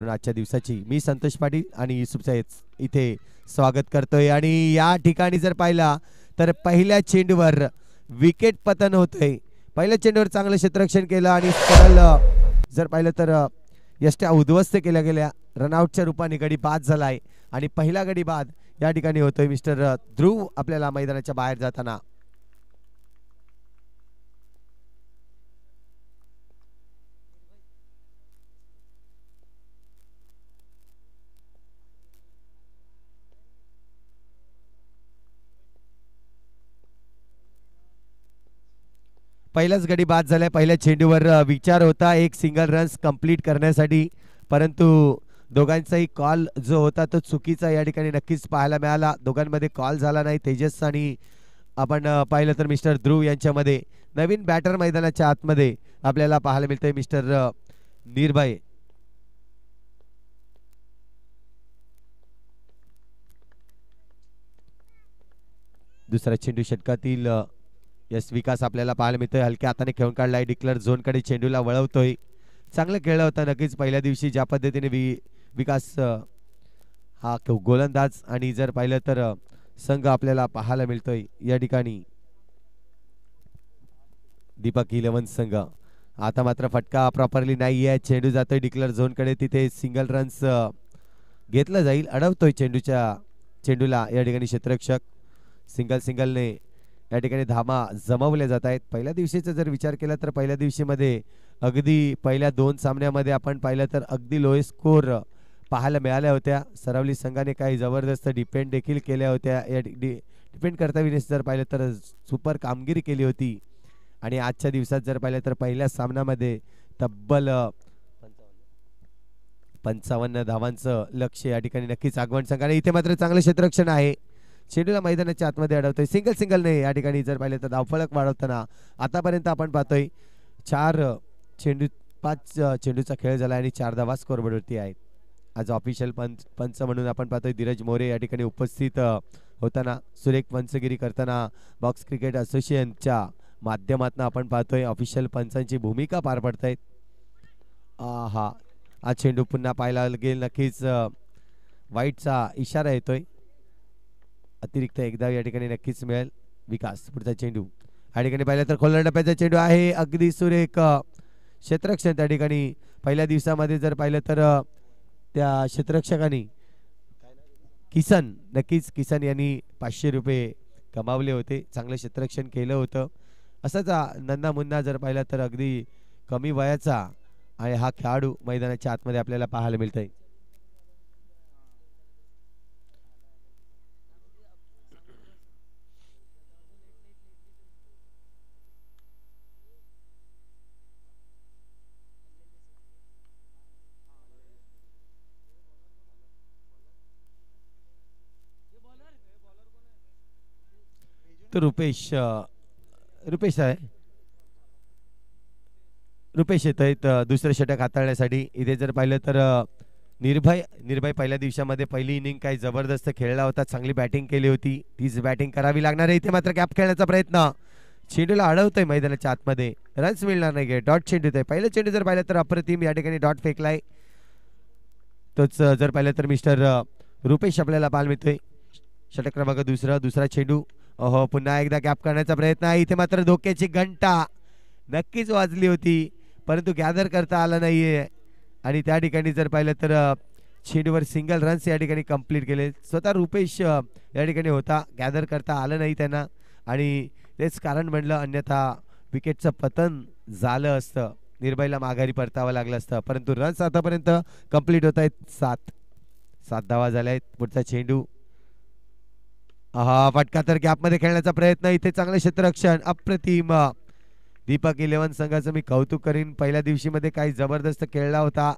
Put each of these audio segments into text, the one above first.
आजच्या दिवसाची मी संतोष पाटील आणि युसुफ इथे स्वागत करतोय। आणि या ठिकाणी जर पाहिला तर पहिल्या चेंडूवर विकेट पतन होतंय। पहिल्या चेंडूवर चांगलं क्षेत्ररक्षण केलं आणि सरळ जर पाहिलं तर यष्ट्या उद्ध्वस्त केल्या गेल्या। रनआउटच्या रूपाने गडी बाद झालाय आणि पहिला गडी बाद या ठिकाणी होतोय मिस्टर ध्रुव आपल्याला मैदानाच्या बाहेर जाताना। पहिलाच गडी बाद झालाय। पहिल्या चेंडूवर विचार होता एक सिंगल रन्स कंप्लीट करण्यासाठी, परंतु दोघांचाही कॉल जो होता तो चुकीचा या ठिकाणी नक्कीच पाहायला मिळाला। दोघांमध्ये कॉल झाला नाही। तेजस आणि आपण पाहिलं तर मिस्टर ध्रुव यांच्यामध्ये नवीन बॅटर मैदानाच्या आतमध्ये आपल्याला पाहायला मिळतंय मिस्टर निर्भय। दुसरा चेंडू षटकातील यस विकास आपल्याला पाहायला मिळतोय। हलक्या हाताने खेळून काढलाय, डिक्लेअर झोन कडे चेंडूला वळवतोय। चांगलं खेळला होता नक्कीच पहिल्या दिवशी ज्या पद्धतीने विकास हा गोलंदाज आणि जर पाहिलं तर संघ आपल्याला पाहायला मिळतोय या ठिकाणी दीपक 11 संघ। आता मात्र फटका प्रॉपरली नाही आहे, चेंडू जातोय डिक्लेअर झोन कडे, तिथे सिंगल रन्स घेतला जाईल। अडवतोय चेंडूला या ठिकाणी क्षेत्ररक्षक। सिंगलने या ठिकाणी धामा जमवल्या जात आहेत। पहिल्या दिवशीचा जर विचार केला तर पहिल्या दिवशी मध्ये अगदी पहिल्या 2 सामन्यामध्ये आपण पाहिलं तर अगदी लोएस्ट स्कोर पाहायला मिळाल्या होत्या। सरावली संघाने काही जबरदस्त डिपेंड देखील केल्या होत्या। या डिपेंड करता जर पाहिलं तर सुपर कामगिरी केली होती। आणि आजच्या दिवसात जर पाहिलं तर पहिल्या सामन्यामध्ये तब्बल 55 धावांचं लक्ष या ठिकाणी नक्कीच आगवण संघाने। इथे मात्र चांगलं क्षेत्ररक्षण आहे, चेंडूला मैदानाच्या आतमध्ये अडवतोय। सिंगलने या ठिकाणी जर पाहिलं तर धावफलक वाढवताना आतापर्यंत आपण पाहतोय 5 चेंडूचा खेळ झाला आणि 4 धावा स्कोरबोर्डवरती आहेत। आज ऑफिशियल पंच म्हणून आपण पाहतोय धीरज मोरे या ठिकाणी उपस्थित होताना, सुरेख पंचगिरी करताना बॉक्स क्रिकेट असोसिएशनच्या माध्यमातून आपण पाहतोय ऑफिशियल पंचांची भूमिका पार पडतायत। हा चेंडू पुन्हा पाहायला गेल, नक्कीच वाईटचा इशारा येतोय। अतिरिक्त एकदा या ठिकाणी नक्कीच मिळेल। विकास पुढचा चेंडू या ठिकाणी पाहिलं तर खोलर टप्प्याचा चेंडू आहे, अगदी सुरेख क्षेत्ररक्षण त्या ठिकाणी। पहिल्या दिवसामध्ये जर पाहिलं तर त्या क्षेत्ररक्षकांनी किसन यांनी 500 रुपये कमावले होते। चांगलं क्षेत्ररक्षण केलं होतं। असंच नन्ना मुन्ना जर पाहिलं तर अगदी कमी वयाचा आणि हा खेळाडू मैदानाच्या आतमध्ये आपल्याला पाहायला मिळतंय। तो रुपेश येत आहेत दुसरं षटक हाताळण्यासाठी। इथे जर पाहिलं तर निर्भय पहिल्या दिवसामध्ये पहिली इनिंग काही जबरदस्त खेळला होता, चांगली बॅटिंग केली होती, तीच बॅटिंग करावी लागणार आहे। इथे मात्र गॅप खेळण्याचा प्रयत्न, चेंडूला अडवतोय मैदानाच्या आतमध्ये, रन्स मिळणार नाही। डॉट चेंडू आहे, पहिलं चेंडू जर पाहिलं तर अप्रतिम या ठिकाणी डॉट फेकलाय। तोच जर पाहिलं तर मिस्टर रुपेश आपल्याला पाहायला मिळतोय। षटक क्रमांक दुसरा चेंडू, पुन्हा एकदा गॅप करण्याचा प्रयत्न आहे। इथे मात्र धोक्याची घंटा नक्कीच वाजली होती, परंतु गॅदर करता आला नाहीये। आणि त्या ठिकाणी जर पाहिलं तर चेंडूवर सिंगल रन्स या ठिकाणी कंप्लीट केले। स्वतः रुपेश या ठिकाणी होता, गॅदर करता आलं नाही त्यांना आणि तेच कारण म्हणलं, अन्यथा विकेटचं पतन झालं असतं, निर्भयला माघारी परतावं लागलं असतं। परंतु रन्स आतापर्यंत कंप्लीट होत आहेत, 7 धावा झाल्या आहेत। पुढचा चेंडू, फटका तर गॅप मध्ये खेळण्याचा प्रयत्न, इथे चांगलं क्षेत्ररक्षण अप्रतिम। दीपक 11 संघाचं मी कौतुक करीन, पहिल्या दिवशी मध्ये काही जबरदस्त खेळला होता,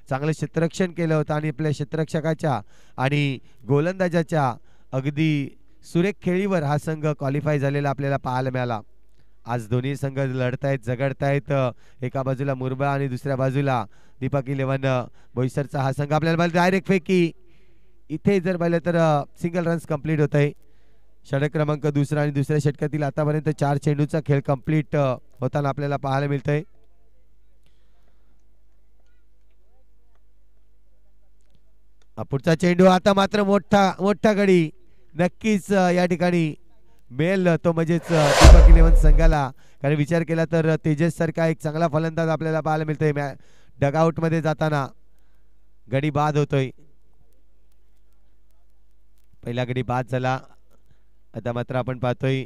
चांगलं क्षेत्ररक्षण केलं होतं आणि आपल्या क्षेत्ररक्षकाच्या आणि गोलंदाजाच्या अगदी सुरेख खेळीवर हा संघ क्वालिफाय झालेला आपल्याला पाहायला मिळाला। आज दोन्ही संघ लढतायत, झगडतायत, एका बाजूला मुरबा आणि दुसऱ्या बाजूला दीपक 11 बोईसरचा हा संघ। आपल्याला डायरेक्ट फेकी, इथे जर पाहिलं तर सिंगल रन्स कंप्लीट होत आहे। षटक क्रमांक दुसरा आणि दुसऱ्या षटकातील आतापर्यंत 4 चेंडूचा खेळ कंप्लीट होताना आपल्याला पाहायला मिळतंय। पुढचा चेंडू आता मात्र मोठा मोठा गडी नक्कीच या ठिकाणी मेल तो म्हणजेच दीपक इलेव्हन संघाला. कारण विचार केला तर तेजस सारखा एक चांगला फलंदाज आपल्याला पाहायला मिळतोय डगआउट मध्ये जाताना गडी बाद होतोय. पहिला गडी बाद झाला. आता मात्र आपण पाहतोय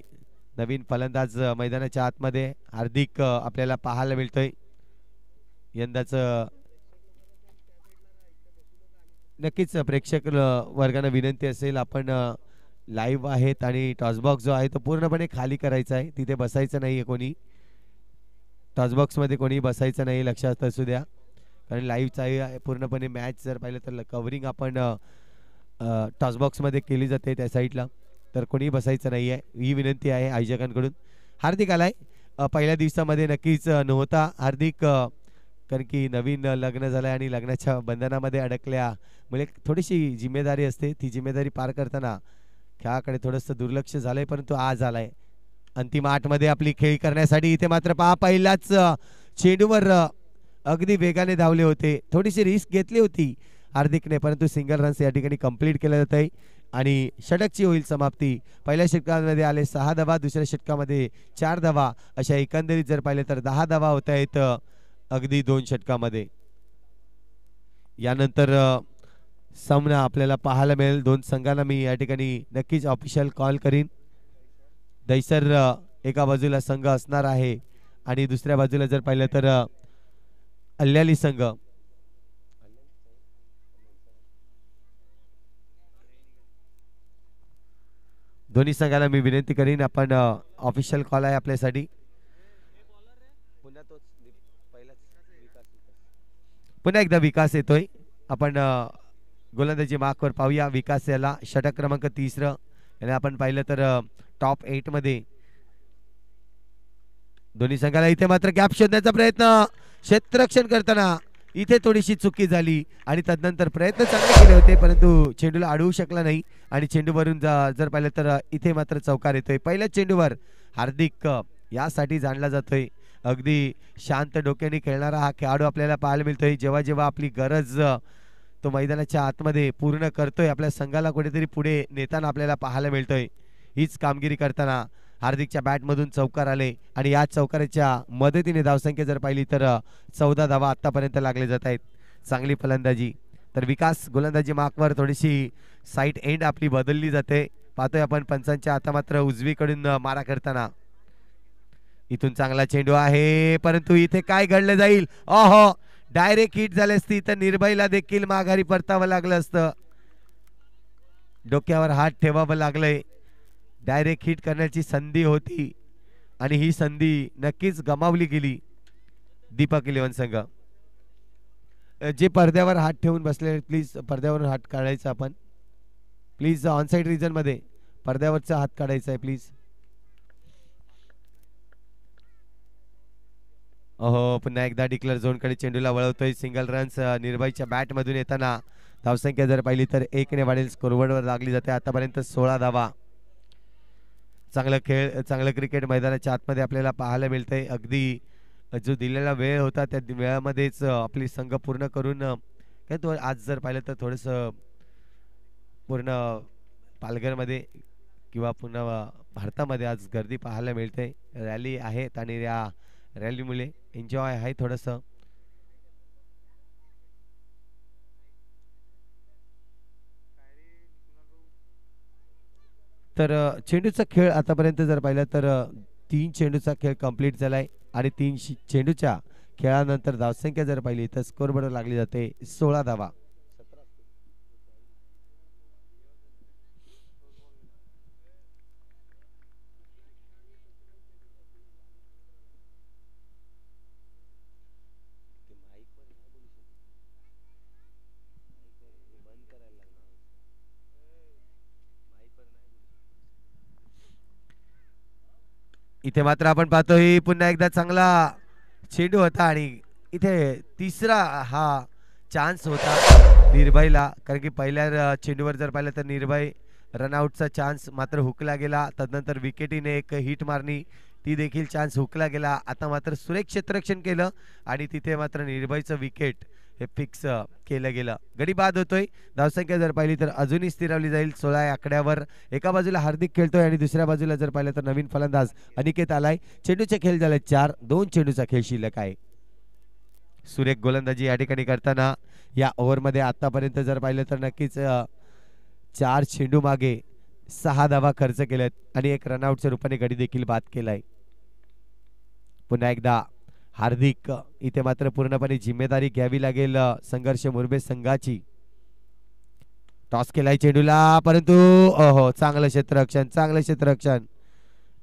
नवीन फलंदाज मैदानाच्या आतमध्ये हार्दिक आपल्याला पाहायला मिळतोय. यंदाच नक्कीच प्रेक्षक वर्गांना विनंती असेल, आपण लाईव्ह आहेत आणि टॉसबॉक्स जो आहे तो पूर्णपणे खाली करायचा आहे. तिथे बसायचं नाही आहे कोणी, टॉसबॉक्समध्ये कोणी बसायचं नाही, लक्षात असू द्या. कारण लाईव्हचा आहे पूर्णपणे मॅच जर पाहिलं तर कव्हरिंग आपण टॉसबॉक्समध्ये केली जाते त्या साईडला, तर कोणी बसायचं नाही आहे ही विनंती आहे आयोजकांकडून. हार्दिक आलाय पहिल्या दिवसामध्ये नक्कीच नव्हता हार्दिक, कारण की नवीन लग्न झालं आणि लग्नाच्या बंधनामध्ये अडकल्यामुळे थोडीशी जिम्मेदारी असते, ती जिम्मेदारी पार करताना खेळाकडे थोडंसं दुर्लक्ष झालंय. परंतु आज आलाय अंतिम 8 मध्ये आपली खेळी करण्यासाठी. इथे मात्र पहिलाच चेंडूवर अगदी वेगाने धावले होते, थोडीशी रिस्क घेतली होती हार्दिकने, परंतु सिंगल रन्स या ठिकाणी कंप्लीट केलं जात आहे आणि षटकची होईल समाप्ती. पहिल्या षटकामध्ये आले 6 धावा, दुसऱ्या षटकामध्ये 4 धावा, अशा एकंदरीत जर पाहिलं तर 10 धावा होत आहेत अगदी 2 षटकामध्ये. यानंतर सामना आपल्याला पाहायला मिळेल. 2 संघांना मी या ठिकाणी नक्कीच ऑफिशियल कॉल करीन. दैसर एका बाजूला संघ असणार आहे आणि दुसऱ्या बाजूला जर पाहिलं तर अल्याली संघ. दोन्ही संघाला मी विनंती करीन, आपण ऑफिशियल कॉल आहे आपल्यासाठी. पुन्हा एकदा विकास येतोय. आपण गोलंदाजी मार्कवर पाहूया. विकास याला षटक क्रमांक 3 याने आपण पाहिलं तर टॉप 8 मध्ये. दोन्ही संघाला इथे मात्र गॅप शोधण्याचा प्रयत्न, क्षेत्ररक्षण करताना इथे थोडीशी चुकी झाली आणि तदनंतर प्रयत्न चांगले केले होते, परंतु चेंडूला अडवू शकला नाही आणि चेंडूवरून जर पाहिलं तर इथे मात्र चौकार येतोय. पहिल्या चेंडूवर हार्दिक यासाठी जाणला जातोय. अगदी शांत डोक्याने खेळणारा हा खेळाडू आपल्याला पाहायला मिळतोय. जेव्हा जेव्हा आपली गरज तो मैदानाच्या आतमध्ये पूर्ण करतोय, आपल्या संघाला कुठेतरी पुढे नेताना आपल्याला पाहायला मिळतोय. हीच कामगिरी करताना हार्दिकच्या बॅटमधून चौकार आले आणि या चौकाराच्या मदतीने धावसंख्या जर पाहिली तर 14 धावा आतापर्यंत लागले जात आहेत. चांगली फलंदाजी. तर विकास गोलंदाजी मार्कवर थोडीशी साईड एंड आपली बदलली जाते. पाहतोय आपण पंचांच्या आता मात्र उजवीकडून मारा करताना. इथून चांगला चेंडू आहे, परंतु इथे काय घडलं जाईल, ओहो डायरेक्ट हिट झाली असती तर निर्भयला देखील माघारी परतावं लागलं असतं. डोक्यावर हात ठेवावं लागलंय. डायरेक्ट हिट करण्याची संधी होती आणि ही संधी नक्कीच गमावली गेली. दीपक इलेव्हन संघ जे पडद्यावर हात ठेवून बसले, प्लीज पडद्यावरून हात काढायचा. आपण प्लीज ऑनसाइड रिजन मध्ये पडद्यावरचा हात काढायचा आहे प्लीज. अहो पुन्हा एकदा डिक्लेअर झोनकडे चेंडूला वळवतोय. सिंगल रन्स निर्भयच्या बॅट मधून येताना धावसंख्या जर पाहिली तर 1 ने वाढेल. स्कोरबोर्डवर लागली जाते. आतापर्यंत 16 धावा. चांगला खेळ, चांगलं क्रिकेट मैदानाच्या आतमध्ये आपल्याला पाहायला मिळतंय. अगदी जो दिलेला वेळ होता त्या वेळामध्येच आपली संघ पूर्ण करून काय तो आज जर पाहिलं तर थोडंसं पूर्ण पालघरमध्ये किंवा पुन्हा भारतामध्ये आज गर्दी पाहायला मिळते. रॅली आहेत आणि या रॅलीमुळे एन्जॉय आहे थोडंसं. तर चेंडूचा खेळ आतापर्यंत जर पाहिलं तर 3 चेंडूचा खेळ कंप्लीट झालाय आणि 3 चेंडूच्या खेळानंतर धावसंख्या जर पाहिली तर स्कोरबोर्ड लागली जाते 16 धावा. इथे मात्र आपण पाहतोय पुन्हा एकदा चांगला चेंडू होता आणि इथे तिसरा हा चान्स होता निर्भयला, कारण की पहिल्या चेंडूवर जर पाहिलं तर निर्भय रनआउटचा चान्स मात्र हुकला गेला. तदनंतर विकेटीने एक हिट मारणी, ती देखील चान्स हुकला गेला. आता मात्र सुरेख क्षेत्ररक्षण केलं आणि तिथे मात्र निर्भयचं विकेट हे फिक्स केलं गेलं. गडी बाद होतोय. धावसंख्या जर पाहिली तर अजूनही स्थिरावली जाईल 16 या आकड्यावर. एका बाजूला हार्दिक खेळतोय आणि दुसऱ्या बाजूला जर पाहिलं तर नवीन फलंदाज अनिकेत आलाय. चेंडूचे खेळ झाले 4, 2 चेंडूचा खेळ शिल्लक आहे. सुरेख गोलंदाजी या ठिकाणी करताना या ओव्हरमध्ये आतापर्यंत जर पाहिलं तर नक्कीच 4 चेंडू मागे 6 धावा खर्च केल्यात आणि एक रनआउटच्या रूपाने गडी देखील बाद केलाय. पुन्हा एकदा हार्दिक इथे मात्र पूर्णपणे जिम्मेदारी घ्यावी लागेल संघर्ष मुरबे संघाची. टॉस केलाय चेंडूला परंतु चांगलं क्षेत्ररक्षण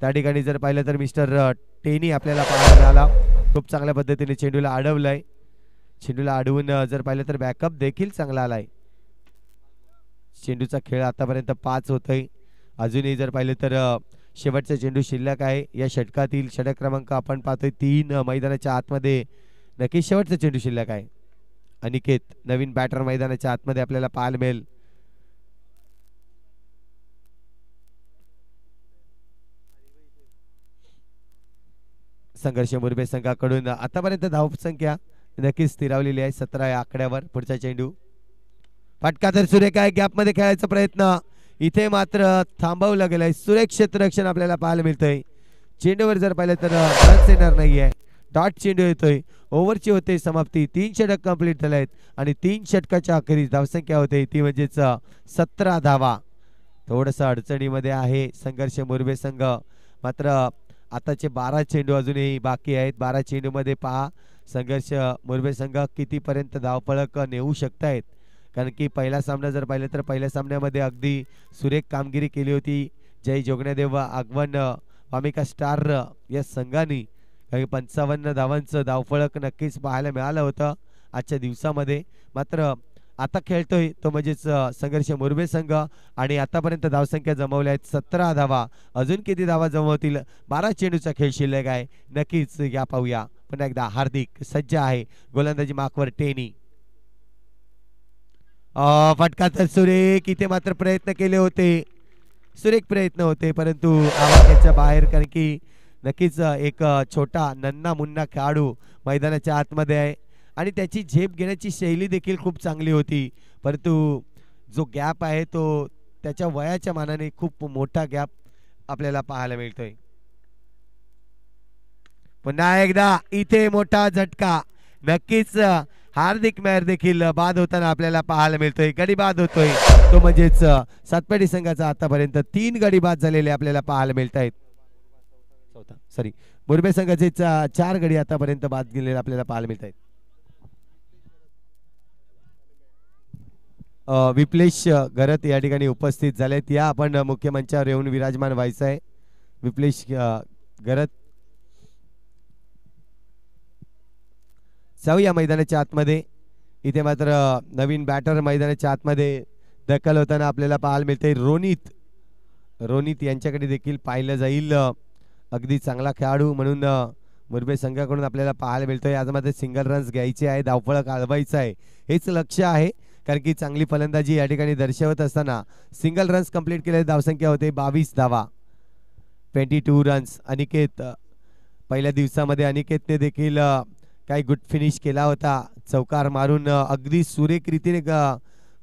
त्या ठिकाणी जर पाहिलं तर मिस्टर टेनी आपल्याला पाहायला मिळाला. खूप चांगल्या पद्धतीने चेंडूला अडवलंय. चेंडूला अडवून जर पाहिलं तर बॅकअप देखील चांगला आलाय. चेंडूचा खेळ आतापर्यंत 5 होतोय. अजूनही जर पाहिलं तर शेवटचा चेंडू शिल्लक आहे. या षटकातील षटक क्रमांक आपण पाहतोय 3 मैदानाच्या आतमध्ये नक्की शेवटचा चेंडू शिल्लक आहे. अनिकेत नवीन बॅटर मैदानाच्या आतमध्ये आपल्याला पाहायला मिळेल. संघर्ष मुरबे संघाकडून आतापर्यंत धावसंख्या नक्कीच स्थिरावलेली आहे 17 या आकड्यावर. पुढचा चेंडू फटका तर सुरेख आहे. गॅप मध्ये खेळायचा प्रयत्न इथे मात्र थांबवला गेलाय. सुरेख क्षेत्ररक्षण आपल्याला पाहायला मिळतंय. चेंडूवर जर पाहिलं तर रन्स येणार नाहीये. डॉट चेंडू येतोय. ओव्हरची होते समाप्ती. 3 षटक कंप्लीट झाले आहेत आणि 3 षटकाच्या अखेरीस धावसंख्या होते ती म्हणजेच 17 धावा. थोडस अडचणीमध्ये आहे संघर्ष मुरबे संघ. मात्र आताचे 12 चेंडू अजूनही बाकी आहेत. 12 चेंडू मध्ये पहा संघर्ष मुरबे संघ कितीपर्यंत धावफलक नेऊ शकतायत. कारण की पहिला सामना जर पाहिलं तर पहिल्या सामन्यामध्ये अगदी सुरेख कामगिरी केली होती. जय जोगण्यादेव आगमन वामिका स्टार या संघाने 55 धावांचं धावफलक नक्कीच पाहायला मिळालं होतं आजच्या दिवसामध्ये. मात्र आता खेळतोय तो म्हणजेच संघर्ष मुरबे संघ आणि आतापर्यंत धावसंख्या जमवल्या आहेत 17 धावा. अजून किती धावा जमवतील? 12 चेंडूचा खेळ शिल्लक आहे. नक्कीच या पाहूया. पुन्हा एकदा हार्दिक सज्ज आहे. गोलंदाजी मार्कवर टेनी. फटका तर सुरेख. इथे मात्र प्रयत्न केले होते. सुरेख प्रयत्न होते परंतु आवाक्याच्या बाहेर. कारण की नक्कीच एक छोटा नन्ना मुन्ना खेळाडू मैदानाच्या आतमध्ये आहे आणि त्याची झेप घेण्याची शैली देखील खूप चांगली होती. परंतु जो गॅप आहे तो त्याच्या वयाच्या मानाने खूप मोठा गॅप आपल्याला पाहायला मिळतोय. पुन्हा एकदा इथे मोठा झटका. नक्कीच हार्दिक मेहर देखील बाद होताना आपल्याला पाहायला मिळतोय. गडी बाद होतोय तो म्हणजेच सातपाडी संघाचा आतापर्यंत 3 गडी बाद झालेले आपल्याला पाहायला मिळत आहेत. मुरबे संघाचे 4 गडी आतापर्यंत बाद गेलेले आपल्याला पाहायला मिळत आहेत. विप्लेश घरत या ठिकाणी उपस्थित झालेत. या आपण मुख्य मंचावर येऊन विराजमान व्हायचं आहे. विप्लेश घरत जाऊया मैदानाच्या आतमध्ये. इथे मात्र नवीन बॅटर मैदानाच्या आतमध्ये दखल होताना आपल्याला पाहायला मिळते. रोनित यांच्याकडे देखील पाहिलं जाईल. अगदी चांगला खेळाडू म्हणून मुरबे संघाकडून आपल्याला पाहायला मिळतोय. आज मात्र सिंगल रन्स घ्यायचे आहे. धावफलक आळवायचं आहे हेच लक्ष आहे. कारण की चांगली फलंदाजी या ठिकाणी दर्शवत असताना सिंगल रन्स कंप्लीट केले. धावसंख्या होते 22 धावा. 22 रन्स. अनिकेत पहिल्या दिवसामध्ये अनिकेतने देखील काही गुड फिनिश केला होता. चौकार मारून अगदी सुरेख रीतीने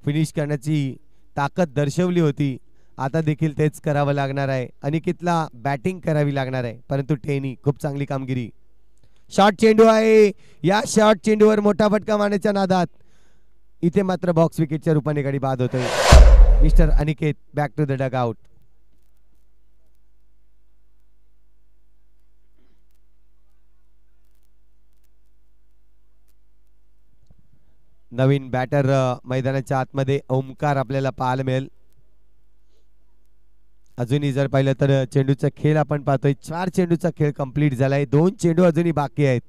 फिनिश करण्याची ताकद दर्शवली होती. आता देखील तेच करावं लागणार आहे. अनिकेतला बॅटिंग करावी लागणार आहे. परंतु टेनी खूप चांगली कामगिरी. शॉर्ट चेंडू आहे. या शॉर्ट चेंडूवर मोठा फटका मारण्याच्या नादात इथे मात्र बॉक्स विकेटच्या रूपाने गडी बाद होतोय. Mister Aniket back to the dugout. नवीन बॅटर मैदानाच्या आतमध्ये ओमकार आपल्याला पाहायला मिळेल. अजूनही जर पाहिलं तर चेंडूचा खेळ आपण पाहतोय 4 चेंडूचा खेळ कंप्लीट झालाय. 2 चेंडू अजूनही बाकी आहेत.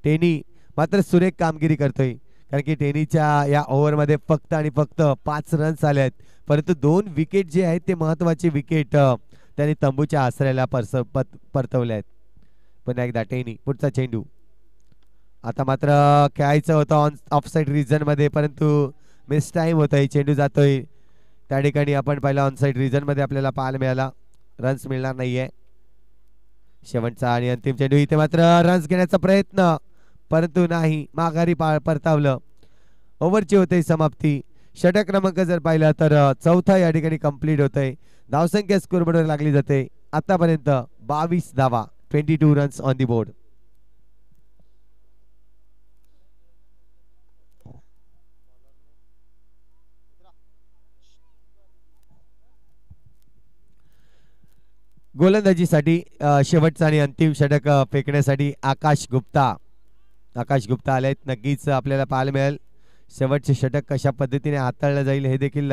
टेनी मात्र सुरेख कामगिरी करतोय. कारण की टेनीच्या या ओव्हरमध्ये फक्त आणि फक्त 5 रन्स आले आहेत. परंतु 2 विकेट जे आहेत ते महत्वाचे विकेट त्यांनी तंबूच्या आसऱ्याला परतवले आहेत. पुन्हा एकदा टेनी. पुढचा चेंडू. आता मात्र खेळायचं होतं ऑफ साइड रिजन मध्ये परंतु मिस टाइम होतोय. चेंडू जातोय त्या ठिकाणी आपण पहिला ऑन साइड रिजन मध्ये आपल्याला पाहायला मिळाला. रन्स मिळणार नाहीये. शेवटचा आणि अंतिम चेंडू. इथे मात्र रन्स घेण्याचा प्रयत्न परंतु नाही. माघारी परतावलं. ओव्हरची होते समाप्ती. षटक क्रमांक जर पाहिला तर चौथा या ठिकाणी कंप्लीट होतंय. धावसंख्या स्कोरबोर्डवर लागली जाते आतापर्यंत 22 धावा, 22 रन्स ऑन दी बोर्ड. गोलंदाजीसाठी शेवटचा आणि अंतिम षटक फेकण्यासाठी आकाश गुप्ता आलेत. नक्कीच आपल्याला पाहायला मिळेल शेवटचे षटक कशा पद्धतीने हाताळलं जाईल हे देखील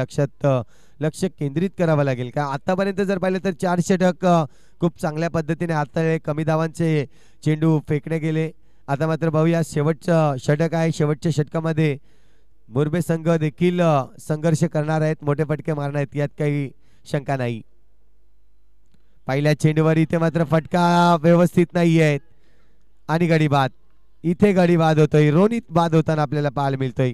लक्ष केंद्रित करावं लागेल. का आतापर्यंत जर पाहिलं तर 4 षटक खूप चांगल्या पद्धतीने हाताळले, कमी धावांचे चेंडू फेकणे गेले. आता मात्र पाहूया शेवटचं षटक आहे. शेवटच्या षटकामध्ये मुरबे संघ देखील संघर्ष करणार आहेत, मोठे फटके मारणार आहेत, यात काही शंका नाही. पहिल्या चेंडूवर इथे मात्र फटका व्यवस्थित नाही आहेत आणि गडी बाद. इथे गडी बाद होतोय, रोनित बाद होताना आपल्याला पाहायला मिळतोय.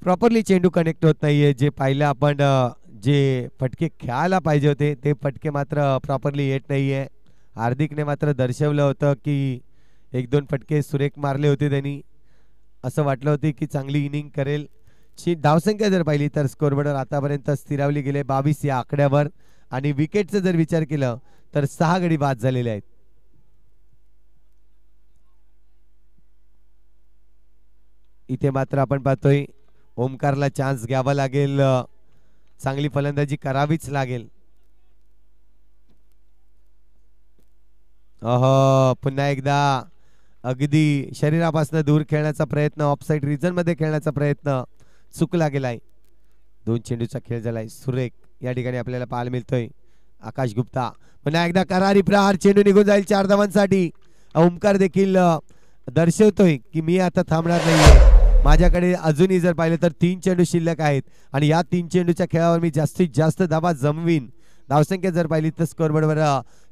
प्रॉपरली चेंडू कनेक्ट होत नाहीये. जे पाहिलं आपण जे फटके खेळायला पाहिजे होते ते फटके मात्र प्रॉपरली येत नाहीये. हार्दिकने मात्र दर्शवलं होतं की 1-2 फटके सुरेख मारले होते त्यांनी, असं वाटलं होतं की चांगली इनिंग करेल. धावसंख्या जर पाहिली तर स्कोरबोर्डवर आतापर्यंत स्थिरावली गेले 22 या आकड्यावर आणि विकेटचा जर विचार केला तर 6 गडी बाद झालेले आहेत. इथे मात्र आपण पाहतोय ओमकारला चान्स घ्यावा लागेल, चांगली फलंदाजी करावीच लागेल. पुन्हा एकदा अगदी शरीरापासून दूर खेळण्याचा प्रयत्न, ऑफसाईड रिजन मध्ये खेळण्याचा प्रयत्न चुकला गेलाय. 2 चेंडूचा खेळ झालाय सुरेख या ठिकाणी आपल्याला पाहायला मिळतोय. आकाश गुप्ता पुन्हा एकदा करारी प्रहार, चेंडू निघून जाईल 4 धावांसाठी. ओमकार देखील दर्शवतोय की मी आता थांबणार नाहीये. माझ्याकडे अजूनही जर पाहिलं तर 3 चेंडू शिल्लक आहेत आणि या 3 चेंडूच्या खेळावर मी जास्तीत जास्त धावा जमवीन. धावसंख्या जर पाहिली तर स्कोरबोर्डवर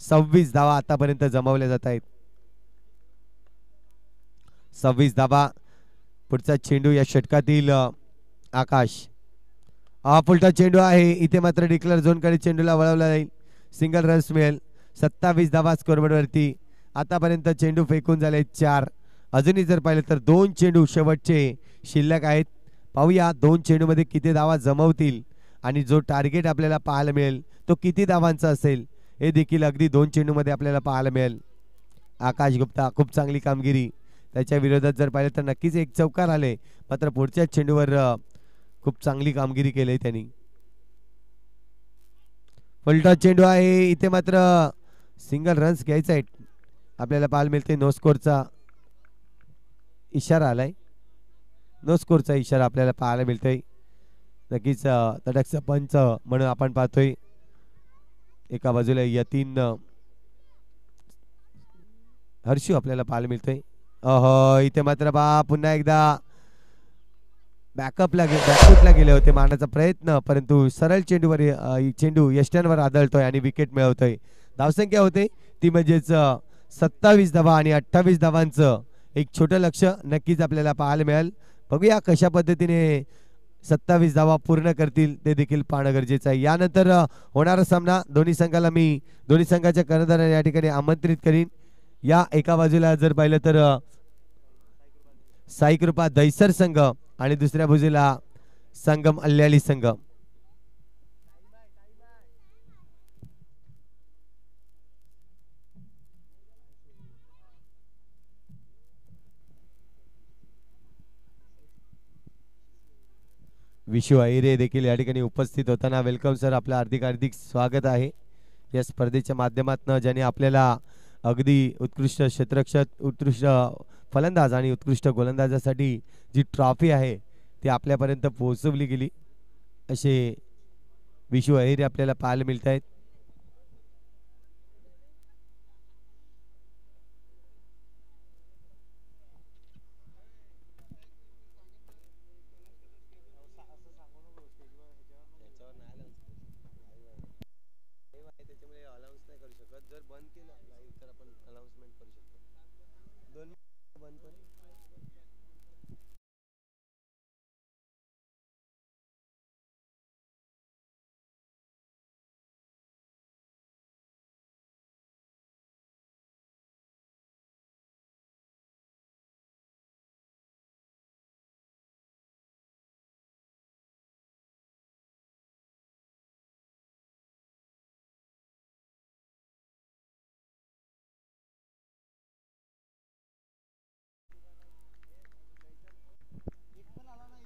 26 धावा आतापर्यंत जमवल्या जात आहेत. 26 धावा. पुढचा चेंडू या षटकातील आकाश, हा पुलटा चेंडू आहे. इथे मात्र डिक्लेअर झोनकडे चेंडूला वळवला जाईल, सिंगल रन्स मिळेल. 27 धावा स्कोरबोर्डवरती. आतापर्यंत चेंडू फेकून झाले 4. अजूनही जर पाहिलं तर 2 चेंडू शेवटचे शिल्लक आहेत. पाहूया 2 चेंडू मध्ये किती धावा जमवतील आणि जो टार्गेट आपल्याला पाहायला मिळेल तो किती धावांचा असेल हे देखील अगदी 2 चेंडू मध्ये आपल्याला पाहायला मिळेल. आकाश गुप्ता खूप चांगली कामगिरी. त्याच्या विरोधात जर पाहिलं तर नक्कीच एक चौकार आले, मात्र पुढच्या चेंडूवर खूप चांगली कामगिरी केली त्यांनी. पलटा चेंडू आहे. इथे मात्र सिंगल रन्स घ्यायचा आहे आपल्याला पाहायला मिळते. नो स्कोरचा इशारा आलाय, नो स्कोरचा इशारा आपल्याला पाहायला मिळतोय. नक्कीच तटकचा पंच म्हणून आपण पाहतोय. एका बाजूला यतीन हर्षू आपल्याला पाहायला मिळतोय. इथे मात्र पुन्हा एकदा बॅकअपला गेले होते मारण्याचा प्रयत्न, परंतु सरळ चेंडूवर चेंडू यष्ट्यांवर आदळतोय आणि विकेट मिळवतोय. धावसंख्या होते ती म्हणजेच 27 धावा आणि 28 धावांचं एक छोटं लक्ष नक्कीच आपल्याला पाहायला मिळेल. बघूया कशा पद्धतीने 27 धावा पूर्ण करतील ते देखील पाहणं गरजेचं आहे. यानंतर होणारा सामना दोन्ही संघाच्या कर्णधारांना या ठिकाणी आमंत्रित करीन. या एका बाजूला जर पाहिलं तर साई कृपा दैसर संघ आणि दुसऱ्या बाजूला संगम अल्याली संघ. विशू अहिरे देखील या ठिकाणी उपस्थित होताना वेलकम सर, आपलं हार्दिक हार्दिक स्वागत आहे. या स्पर्धेच्या माध्यमातून ज्याने आपल्याला अगदी उत्कृष्ट क्षेत्ररक्षक, उत्कृष्ट फलंदाज आणि उत्कृष्ट गोलंदाजासाठी जी ट्रॉफी आहे ती आपल्यापर्यंत पोहोचवली गेली असे विशू अहिरे आपल्याला पाहायला मिळत आहेत.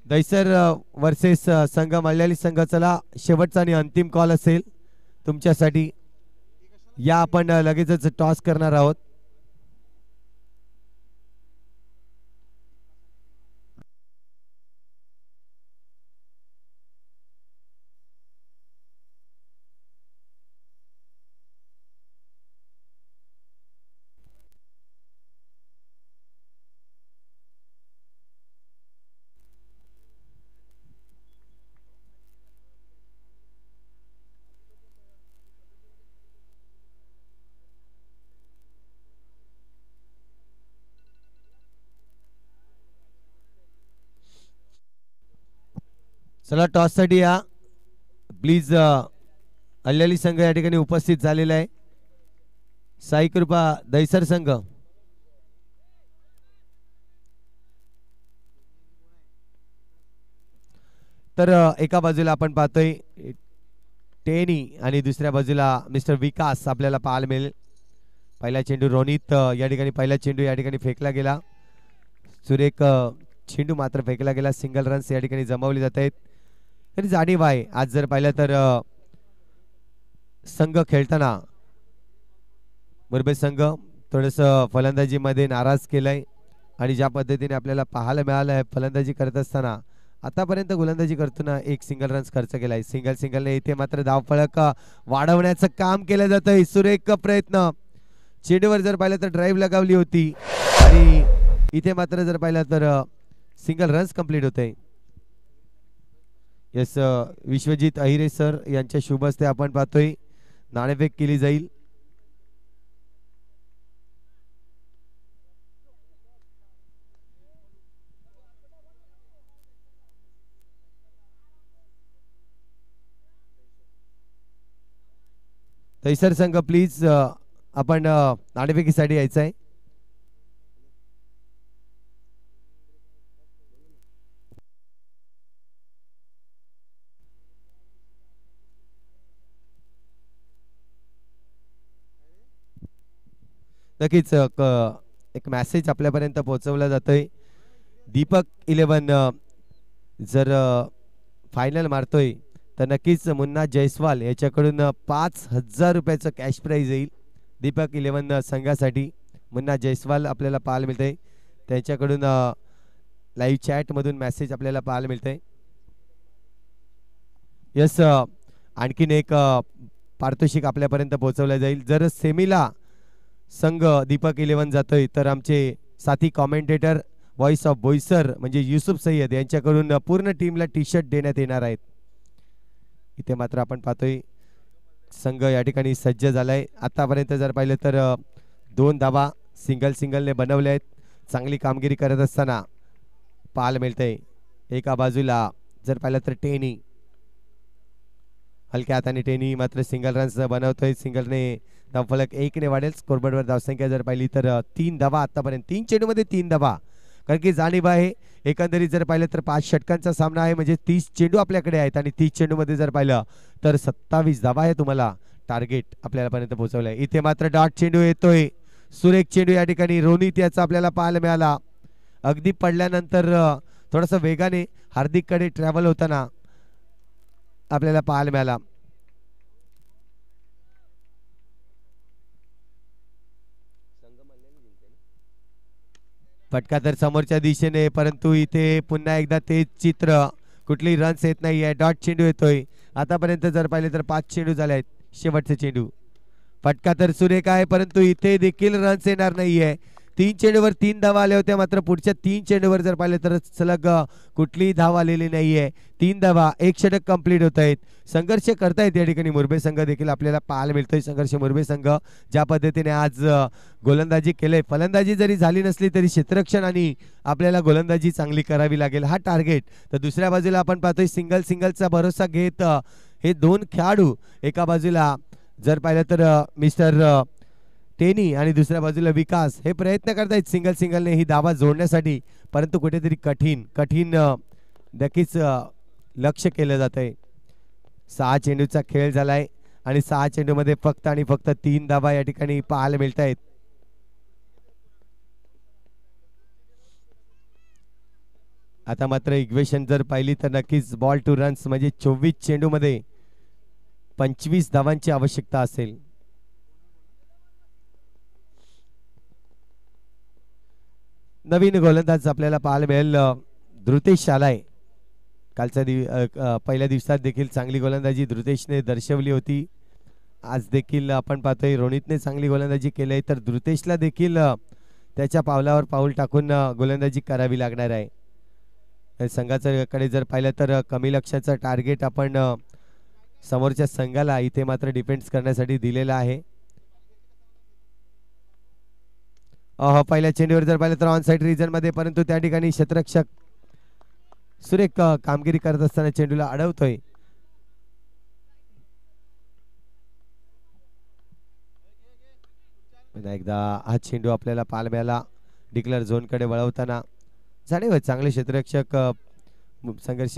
दैसर वर्सेस संघ मल्याळी संघ. चला शेवटचा आणि अंतिम कॉल असेल तुमच्यासाठी. या आपण लगेचच टॉस करणार आहोत. चला टॉस साठी या प्लीज. अल्ल्याली संघ या ठिकाणी उपस्थित झालेला आहे. साई कृपा दैसर संघ. तर एका बाजूला आपण पाहतोय टेनी आणि दुसऱ्या बाजूला मिस्टर विकास आपल्याला पाहायला मिळेल. पहिला चेंडू रोनित या ठिकाणी पहिला चेंडू या ठिकाणी फेकला गेला. सुरेख चेंडू मात्र फेकला गेला. सिंगल रन्स या ठिकाणी जमवले जात आहेत. तरी जाणीव आहे आज जर पाहिलं तर संघ खेळताना मुरबे संघ थोडस फलंदाजीमध्ये नाराज केलंय आणि ज्या पद्धतीने आपल्याला पाहायला मिळालं आहे फलंदाजी करत असताना आतापर्यंत गोलंदाजी करताना एक सिंगल रन्स खर्च केलाय. सिंगलने इथे मात्र धावफलक वाढवण्याचं काम केलं जातंय. सुरेख प्रयत्न. चेंडूवर जर पाहिलं तर ड्राईव्ह लगावली होती आणि इथे मात्र जर पाहिलं तर सिंगल रन्स कंप्लीट होते. यस विश्वजित अहिरे सर यांच्या शुभ हस्ते आपण पाहतोय नाणेफेक केली जाईल. दैसर संघ प्लीज आपण नाणेफेकीसाठी यायचं आहे. नक्कीच एक मेसेज आपल्यापर्यंत पोहोचवला जातोय. दीपक 11 जर फायनल मारतोय तर नक्कीच मुन्ना जयस्वाल याच्याकडून 5,000 रुपयाचं कॅश प्राइज येईल. दीपक 11 संघासाठी मुन्ना जयस्वाल आपल्याला पाहायला मिळते. त्यांच्याकडून लाईव्ह चॅट मधून मेसेज आपल्याला पाहायला मिळते. यस आणखीन एक पारितोषिक आपल्यापर्यंत पोहोचवलं जाईल. जर सेमीला संघ दीपक 11 जातोय तर आमचे साथी कॉमेंटेटर व्हॉइस ऑफ बोईसर म्हणजे युसुफ सय्यद यांच्याकडून पूर्ण टीमला टी शर्ट देण्यात येणार आहेत. इथे मात्र आपण पाहतोय संघ या ठिकाणी सज्ज झालाय. आतापर्यंत जर पाहिलं तर 2 धावा सिंगलने बनवले आहेत. चांगली कामगिरी करत असताना पाहायला मिळते. एका बाजूला जर पाहिलं तर टेनी हलक्या हाताने टेनी मात्र सिंगल रन्स बनवतोय. सिंगलने धावफलक 1 ने वाढेल. स्कोरबोर्डवर धावसंख्या जर पाहिली तर 3 धावा आतापर्यंत 3 चेंडूमध्ये 3 धावा. कारण की जाणीव आहे एकंदरीत जर पाहिलं तर 5 षटकांचा सामना आहे म्हणजे 30 चेंडू आपल्याकडे आहेत आणि 30 चेंडूमध्ये जर पाहिलं तर 27 धावा आहे. तुम्हाला टार्गेट आपल्यापर्यंत पोहोचवलंय. इथे मात्र डॉट चेंडू येतोय. सुरेख चेंडू या ठिकाणी रोनित याचा आपल्याला पाहायला मिळाला. अगदी पडल्यानंतर थोडासा वेगाने हार्दिककडे ट्रॅव्हल होताना आपल्याला पाहायला मिळाला. फटका तर समोरच्या दिशेने परंतु इथे पुन्हा एकदा तेच चित्र. कुठली रन्स येत नाहीये. डॉट चेंडू येतोय. आतापर्यंत जर पाहिले तर 5 चेंडू झाले आहेत. शेवटचे चेंडू. फटका तर सुरेख आहे परंतु इथे देखील रन्स येणार नाहीये. 3 चेंडूवर 3 धावा आल्या होत्या मात्र पुढच्या 3 चेंडूवर जर पाहिले तर सलग कुठलीही धाव आलेली नाहीये. 3 धावा 1 षटक कंप्लीट होत आहेत. संघर्ष करतायत या ठिकाणी मुरबे संघ देखील आपल्याला पाहायला मिळतोय. संघर्ष मुरबे संघ ज्या पद्धतीने आज गोलंदाजी केले. फलंदाजी जरी झाली नसली तरी क्षेत्ररक्षण आणि आपल्याला गोलंदाजी चांगली करावी लागेल हा टार्गेट. तर दुसऱ्या बाजूला आपण पाहतोय सिंगलचा भरोसा घेत हे 2 खेळाडू एका बाजूला जर पाहिलं तर मिस्टर टेनी आणि दुसऱ्या बाजूला विकास हे प्रयत्न करतायत सिंगलने ही धावा जोडण्यासाठी परंतु कुठेतरी कठीण नक्कीच लक्ष केलं जात आहे. 6 चेंडूचा खेळ झालाय आणि 6 चेंडूमध्ये फक्त आणि फक्त 3 धावा या ठिकाणी पाहायला मिळत आहेत. आता मात्र इक्वेशन जर पाहिली तर नक्कीच बॉल टू रन्स म्हणजे 24 चेंडू मध्ये 25 धावांची आवश्यकता असेल. नवीन गोलंदाज आपल्याला पाहायला मिळेल धृतेश आलाय. कालच्या पहिल्या दिवसात देखील चांगली गोलंदाजी धृतेशने दर्शवली होती. आज देखील आपण पाहतोय रोनितने चांगली गोलंदाजी केली आहे तर धृतेशला देखील त्याच्या पावलावर पाऊल टाकून गोलंदाजी करावी लागणार आहे. संघाकडे जर पाहिलं तर कमी लक्ष्याचं टार्गेट आपण समोरच्या संघाला इथे मात्र डिफेन्स करण्यासाठी दिलेला आहे. पहिल्या चेंडूवर जर पाहिलं तर ऑन साइड रिजन मध्ये परंतु त्या ठिकाणी क्षेत्ररक्षक सुरेख कामगिरी करत असताना चेंडूला अडवतोय. पुन्हा एकदा हा चेंडू आपल्याला पाहायला मिळाला डिक्लेअर झोन कडे वळवताना. जाणीव चांगले क्षेत्ररक्षक संघर्ष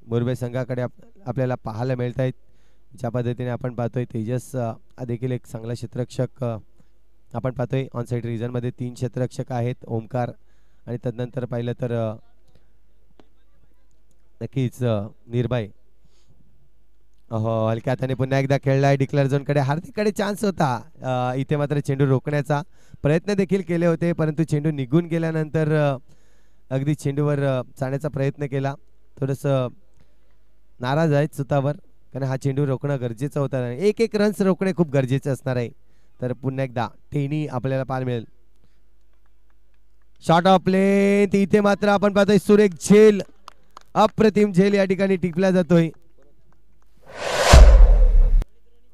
मुरबे संघाकडे आपल्याला पाहायला मिळत आहेत. ज्या पद्धतीने आपण पाहतोय तेजस देखील एक चांगला क्षेत्ररक्षक आपण पाहतोय. ऑन साइड रिजन मध्ये 3 क्षेत्ररक्षक आहेत ओमकार आणि तदनंतर पाहिलं तर नक्कीच निर्भय. हलक्या हाताने पुन्हा एकदा खेळलाय डिक्लेअर झोन कडे. हार्दिककडे चान्स होता इथे मात्र चेंडू रोखण्याचा प्रयत्न देखील केले होते परंतु चेंडू निघून गेल्यानंतर अगदी चेंडूवर जाण्याचा प्रयत्न केला. थोडस नाराज आहेत सुतावर कारण हा चेंडू रोखणं गरजेचं होतं. एक रन्स रोखणे खूप गरजेचे असणार आहे. तर पुन्हा एकदा टेनी आपल्याला पाहायला मिळेल. शॉट ऑफ प्ले इथे मात्र आपण पाहतोय सुरेख झेल अप्रतिम झेल या ठिकाणी टिपला जातोय.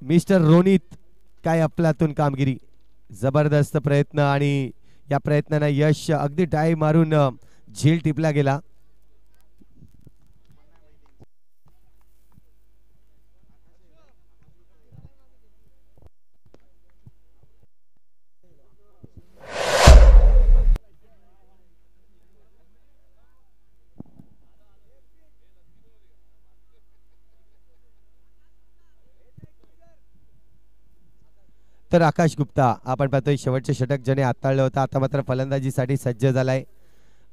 मिस्टर रोनित काय अफलातून कामगिरी जबरदस्त प्रयत्न आणि या प्रयत्नांना यश अगदी डाय मारून झेल टिपला गेला. तर आकाश गुप्ता आपण पाहतोय शेवटचे षटक ज्याने हाताळलं होतं आता मात्र फलंदाजीसाठी सज्ज झालाय.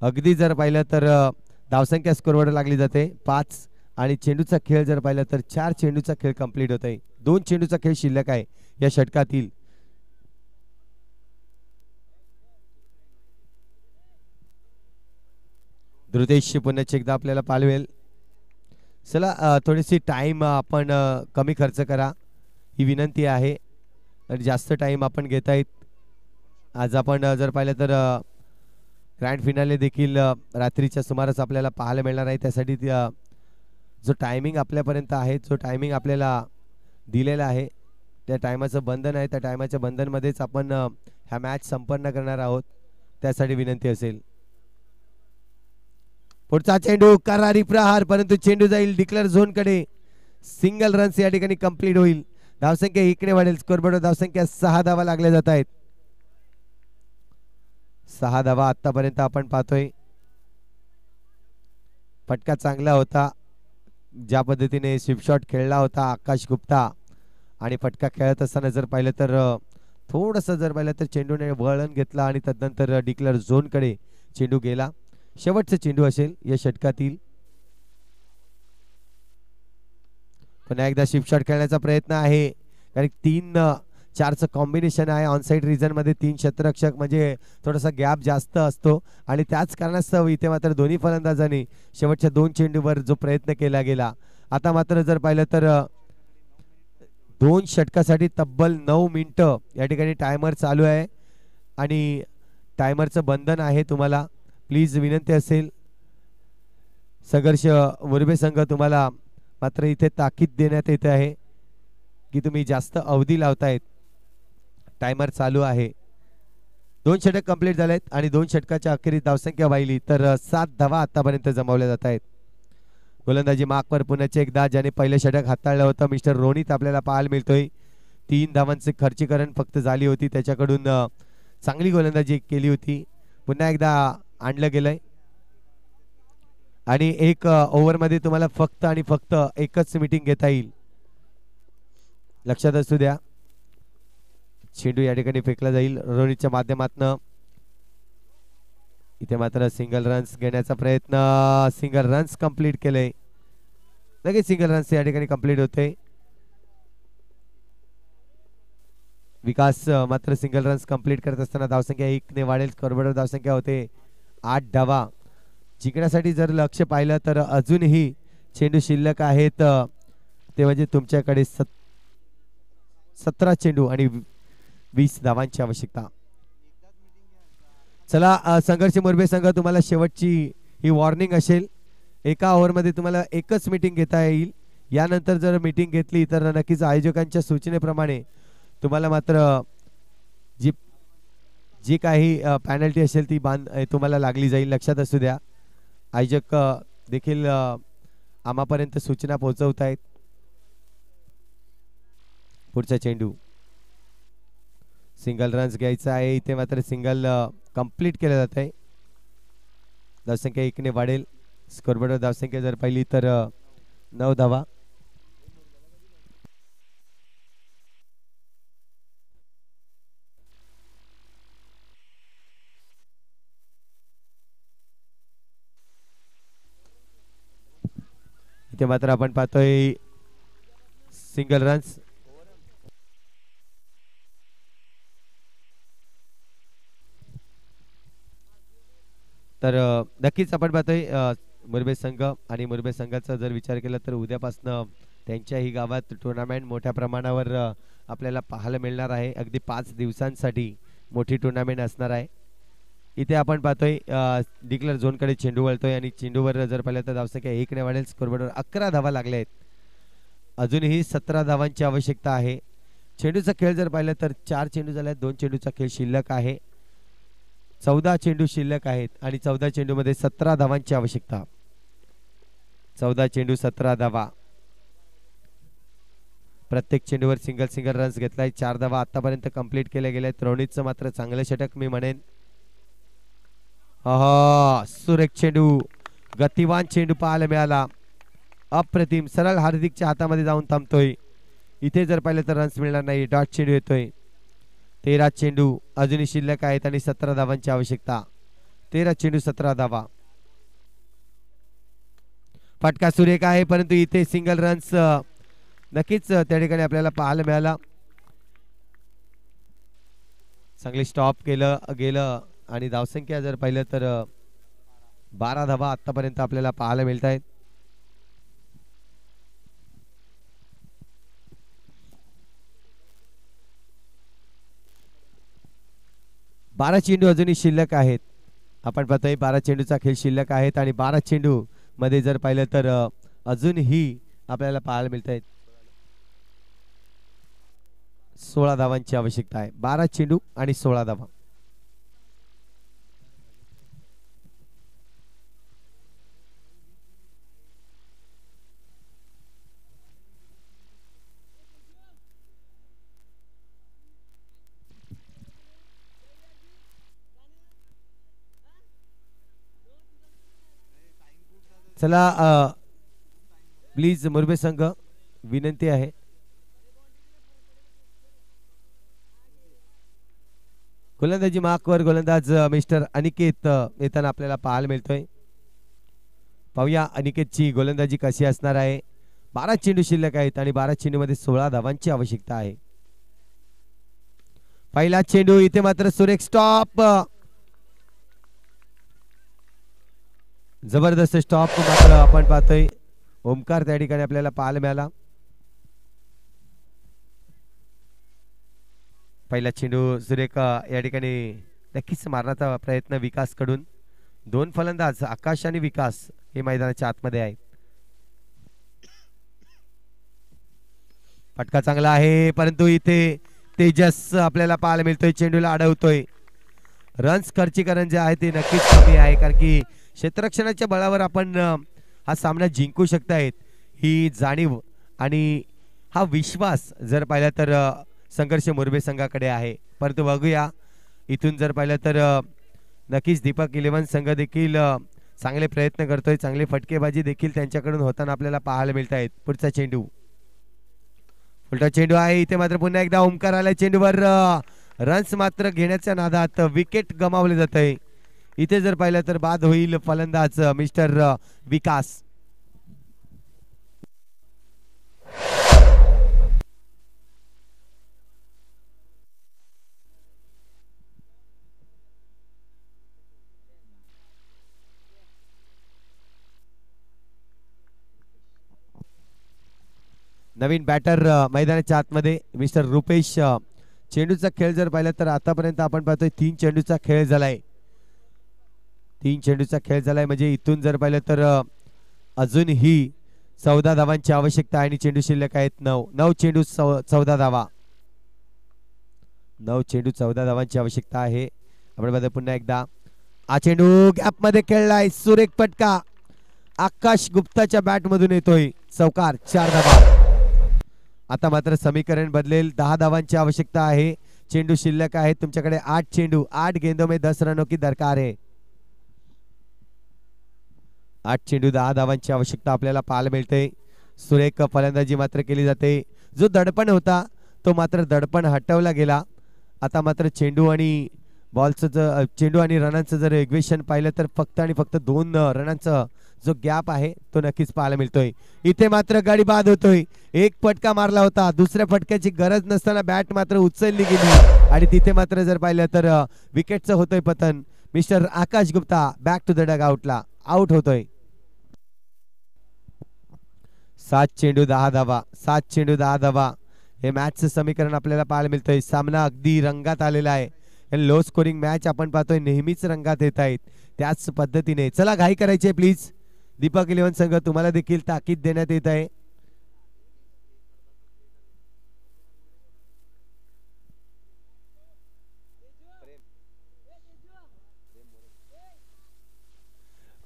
अगदी जर पाहिलं तर धावसंख्या स्कोरवर लागली जाते 5 आणि चेंडूचा खेळ जर पाहिलं तर 4 चेंडूचा खेळ कंप्लीट होत आहे. 2 चेंडूचा खेळ शिल्लक आहे या षटकातील. धृतेश पुन्हा एकदा आपल्याला पाळवेल. चला थोडीशी टाइम आपण कमी खर्च करा ही विनंती आहे. जास्त टाइम आपण घेत आहेत. आज आपण जर पाहिलं तर ग्रँड फिनाले देखील रात्रीच्या सुमारास आपल्याला पाहायला मिळणार आहे. त्यासाठी जो टायमिंग आपल्यापर्यंत आहे जो टायमिंग आपल्याला दिलेला आहे त्या टायमाचं बंधन आहे त्या टायमाच्या बंधनमध्येच आपण हा मॅच संपन्न करणार आहोत. त्यासाठी विनंती असेल. पुढचा चेंडू करारी प्रहार परंतु चेंडू जाईल डिक्लेअर झोन कडे. सिंगल रन्स या ठिकाणी कंप्लीट होईल. धावसंख्या इकडे वाढेल. स्कोरबोर्ड धावसंख्या 6 धावा लागल्या जात आहेत. 6 धावा आतापर्यंत आपण पाहतोय. फटका चांगला होता ज्या पद्धतीने स्वीप शॉट खेळला होता आकाश गुप्ता आणि फटका खेळत असताना जर पाहिलं तर थोडंसं जर पाहिलं तर चेंडूने वळण घेतला आणि तदनंतर डिक्लेअर झोन कडे चेंडू गेला. शेवटचा चेंडू असेल या षटकातील. पुन्हा एकदा स्वीप शॉट खेळण्याचा प्रयत्न आहे कारण 3-4चं कॉम्बिनेशन आहे. ऑन साइड रिजन मध्ये 3 क्षेत्ररक्षक म्हणजे थोडासा गॅप जास्त असतो आणि त्याच कारणास्तव इथे मात्र दोन्ही फलंदाजांनी शेवटच्या 2 चेंडूवर जो प्रयत्न केला गेला. आता मात्र जर पाहिलं तर 2 षटकासाठी तब्बल 9 मिनिटं या ठिकाणी टायमर चालू आहे आणि टायमरचं बंधन आहे. तुम्हाला प्लीज विनंती असेल संघर्ष मुरबे संघ तुम्हाला मात्र इथे ताकीद देण्यात येते आहे की तुम्ही जास्त अवधी लावतायत. टायमर चालू आहे. 2 षटक कंप्लीट झालेत आणि 2 षटकाच्या अखेरीस धावसंख्या वाहिली तर 7 धावा आतापर्यंत जमवल्या जात आहेत. गोलंदाजी मागवर पुन्हा एकदा ज्याने पहिले षटक हाताळलं होतं मिस्टर रोनित आपल्याला पाहायला मिळतोय. 3 धावांचे खर्चीकरण फक्त झाली होती त्याच्याकडून चांगली गोलंदाजी केली होती. पुन्हा एकदा आणलं गेलंय आणि 1 ओव्हर मध्ये तुम्हाला फक्त आणि फक्त एकच मीटिंग घेता येईल. लक्षात असू द्या. चेंडू या ठिकाणी फेकला जाईल रोनितच्या माध्यमातून. इथे मात्र सिंगल रन्स घेण्याचा प्रयत्न, सिंगल रन्स कंप्लीट केले. लगेच सिंगल रन्स या ठिकाणी कंप्लीट होते. विकास मात्र सिंगल रन्स कंप्लीट करत असताना धावसंख्या 1 ने वाढेल. स्कोरबोर्डवर धावसंख्या होते 8 धावा. जिंकण्यासाठी जर लक्ष पाहिलं तर अजूनही चेंडू शिल्लक आहेत, ते म्हणजे तुमच्याकडे 17 चेंडू आणि 20 धावांची आवश्यकता. चला संघर्ष मोरबे संघ, तुम्हाला शेवटची ही वॉर्निंग असेल. एका ओव्हरमध्ये तुम्हाला एकच मीटिंग घेता येईल. यानंतर जर मीटिंग घेतली तर नक्कीच आयोजकांच्या सूचनेप्रमाणे तुम्हाला मात्र जी काही पॅनल्टी असेल ती तुम्हाला लागली जाईल. लक्षात असू द्या, आयोजक देखील आम्हापर्यंत सूचना पोहोचवत आहेत. पुढचा चेंडू सिंगल रन्स घ्यायचा आहे. इथे मात्र सिंगल कंप्लीट केलं जात आहे. धावसंख्या 1 ने वाढेल. स्कोरबोर्डवर धावसंख्या जर पाहिली तर 9 धावा. इथे मात्र आपण पाहतोय सिंगल रन्स. तर नक्कीच आपण पाहतोय मुरबे संघ आणि मुरबे संघाचा जर विचार केला तर उद्यापासनं त्यांच्याही गावात टुर्नामेंट मोठ्या प्रमाणावर आपल्याला पाहायला मिळणार आहे. अगदी 5 दिवसांसाठी मोठी टुर्नामेंट असणार आहे. इथे आपण पाहतोय डिक्लेअर झोनकडे चेंडू वळतोय आणि चेंडूवर जर पाहिलं तर धावसंख्या 1 ने वाढेल. स्कोरबोर्डवर 11 धावा लागल्या आहेत. अजूनही 17 धावांची आवश्यकता आहे. चेंडूचा खेळ जर पाहिलं तर 4 चेंडू झाले, 2 चेंडूचा खेळ शिल्लक आहे. 14 चेंडू शिल्लक आहेत आणि 14 चेंडूमध्ये 17 धावांची आवश्यकता. 14 चेंडू 17 धावा. प्रत्येक चेंडूवर सिंगल रन्स घेतलाय. 4 धावा आतापर्यंत कंप्लीट केल्या गेल्या. रोनितचं मात्र चांगलं षटक मी म्हणेन. सुरेख चेंडू, गतिवान चेंडू पाहायला मिळाला. अप्रतिम, सरळ हार्दिकच्या हातामध्ये जाऊन थांबतोय. इथे जर पाहिलं तर रन्स मिळणार नाही. डॉट चेंडू येतोय. 13 चेंडू अजूनही शिल्लक आहेत आणि 17 धावांची आवश्यकता. 13 चेंडू 17 धावा. फटका सुरेख आहे, परंतु इथे सिंगल रन्स नक्कीच त्या ठिकाणी आपल्याला पाहायला मिळाला. चांगली स्टॉप केलं गेलं आणि धावसंख्या जर पाहिलं तर 12 धावा आतापर्यंत आपल्याला पाहायला मिळत आहेत. बारा चेंडू अजूनही शिल्लक आहेत. आपण पाहतोय 12 चेंडूचा खेळ शिल्लक आहेत आणि 12 चेंडू मध्ये जर पाहिलं तर अजूनही आपल्याला पाहायला मिळत आहेत 16 धावांची आवश्यकता आहे. 12 चेंडू आणि 16 धावा. चला प्लीज मुरबे संघ, विनंती आहे गोलंदाजी मार्कवर गोलंदाज मिस्टर अनिकेत येताना आपल्याला पाहायला मिळतोय. पाहूया अनिकेतची गोलंदाजी कशी असणार आहे. 12 चेंडू शिल्लक आहेत आणि 12 चेंडू मध्ये 16 धावांची आवश्यकता आहे. पहिला चेंडू इथे मात्र सुरेख स्टॉप, जबरदस्त स्टॉप मात्र आपण पाहतोय. ओमकार त्या ठिकाणी आपल्याला पाहायला मिळाला. पहिला चेंडू सुरेख या ठिकाणी नक्कीच मारण्याचा प्रयत्न विकास कडून. 2 फलंदाज आकाश आणि विकास हे मैदानाच्या आतमध्ये आहेत. फटका चांगला आहे, परंतु इथे तेजस आपल्याला पाहायला मिळतोय. चेंडूला अडवतोय. रन्स खर्चीकरण जे आहे ते नक्कीच कमी आहे, कारण की क्षेत्ररक्षणाच्या बळावर आपण हा सामना जिंकू शकतायत ही जाणीव आणि हा विश्वास जर पाहिला तर संघर्ष मुरबे संघाकडे आहे. परंतु बघूया इथून जर पाहिलं तर नक्कीच दीपक 11 संघ देखील चांगले प्रयत्न करतोय. चांगली फटकेबाजी देखील त्यांच्याकडून होताना आपल्याला पाहायला मिळत आहेत. पुढचा चेंडू, उलटा चेंडू आहे. इथे मात्र पुन्हा एकदा ओमकार आला. चेंडूवर रन्स मात्र घेण्याच्या नादात विकेट गमावले जात आहे. इथे जर पाहिलं तर बाद होईल फलंदाज मिस्टर विकास. नवीन बॅटर मैदानाच्या आतमध्ये मिस्टर रुपेश. चेंडूचा खेळ जर पाहिला तर आतापर्यंत आपण पाहतोय 3 चेंडूचा खेळ झालाय. 3 चेंडूचा खेळ झालाय म्हणजे इथून जर पाहिलं तर अजूनही 14 धावांची आवश्यकता आहे आणि चेंडू शिल्लक आहेत 9 चेंडू 14 धावा. 9 चेंडू 14 धावांची आवश्यकता आहे. आपण बघा पुन्हा एकदा हा चेंडू गॅप मध्ये खेळलाय. सुरेख फटका आकाश गुप्ताच्या बॅट मधून येतोय. चौकार 4 धावा. आता मात्र समीकरण बदलेल. 10 धावांची आवश्यकता आहे. चेंडू शिल्लक आहे तुमच्याकडे 8 चेंडू. 8 गेंदों में 10 रनों की दरकार है. 8 चेंडू 10 धावांची आवश्यकता आपल्याला पाहायला मिळते. सुरेख फलंदाजी मात्र केली जाते. जो दडपण होता तो मात्र दडपण हटवला गेला. आता मात्र चेंडू आणि बॉलचं चेंडू आणि रनांचं जर इक्वेशन पाहिलं तर फक्त आणि फक्त 2 रनांचा जो गॅप आहे तो नक्कीच पाहायला मिळतोय. इथे मात्र गाडी बाद होतोय. एक फटका मारला होता. दुसऱ्या फटक्याची गरज नसताना बॅट मात्र उचलली गेली आणि तिथे मात्र जर पाहिलं तर विकेटचं होतोय पतन. Mister Akash Gupta back to the डग आउटला आउट होतोय. 7 चेंडू 10 धावा. 7 चेंडू 10 धावा हे मॅचचं समीकरण आपल्याला पाहायला मिळतंय. सामना अगदी रंगात आलेला आहे. लो स्कोरिंग मॅच आपण पाहतोय नेहमीच रंगात येत आहेत. त्याच पद्धतीने चला घाई करायची प्लीज. दीपक 11 संघ तुम्हाला देखील ताकीद देण्यात येत आहे.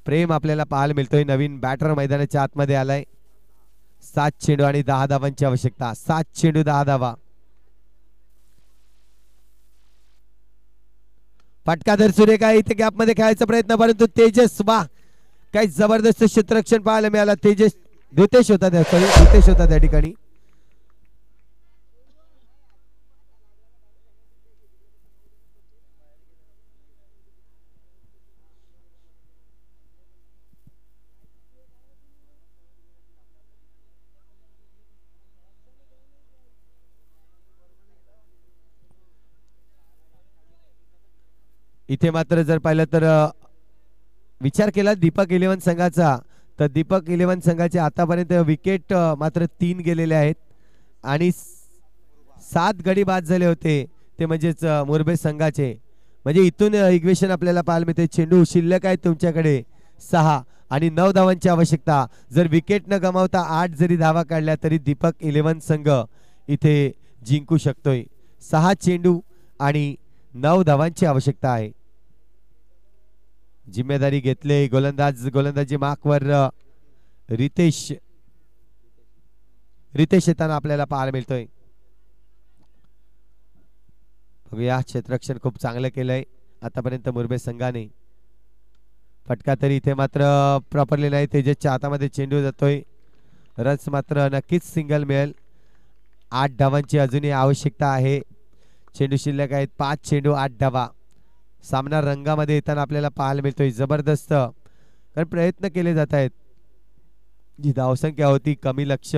प्रेम आपल्याला पाहायला मिळतोय. नवीन बॅटर मैदानाच्या आतमध्ये आलाय. 7 चेंडू आणि 10 धावांची आवश्यकता. 7 चेंडू 10 धावा. फटकाधर सुरेख आहे. इथे गॅप मध्ये खेळायचा प्रयत्न परंतु तेजस वा काही जबरदस्त क्षेत्ररक्षण पाहायला मिळाला. दितेश होता त्या ठिकाणी. इथे मात्र जर पाहिलं तर विचार केला दीपक 11 संघाचा तर दीपक 11 संघाचे आतापर्यंत विकेट मात्र 3 गेलेले आहेत आणि 7 गडी बाद झाले होते ते म्हणजेच मुरबे संघाचे. म्हणजे इथून इक्वेशन आपल्याला पाहायला मिळते. चेंडू शिल्लक आहे तुमच्याकडे 6 आणि 9 धावांची आवश्यकता. जर विकेट न गमावता 8 जरी धावा काढल्या तरी दीपक 11 संघ इथे जिंकू शकतोय. 6 चेंडू आणि 9 धावांची आवश्यकता आहे. जिम्मेदारी घेतले गोलंदाजी मार्कवर रितेश येताना आपल्याला पाहायला मिळतोय. बघूया क्षेत्ररक्षण खूप चांगलं केलंय आतापर्यंत मुरबे संघाने. फटका तरी इथे मात्र प्रॉपरली नाही. तेजसच्या हातामध्ये चेंडू जातोय. रन्स मात्र नक्कीच सिंगल मिळेल. 8 धावांची अजूनही आवश्यकता आहे. चेंडू शिल्लक आहेत 5 चेंडू 8 धावा. सामना रंगामध्ये येताना आपल्याला पाहायला मिळतोय. जबरदस्त कारण प्रयत्न केले जात आहेत. जी धावसंख्या होती कमी लक्ष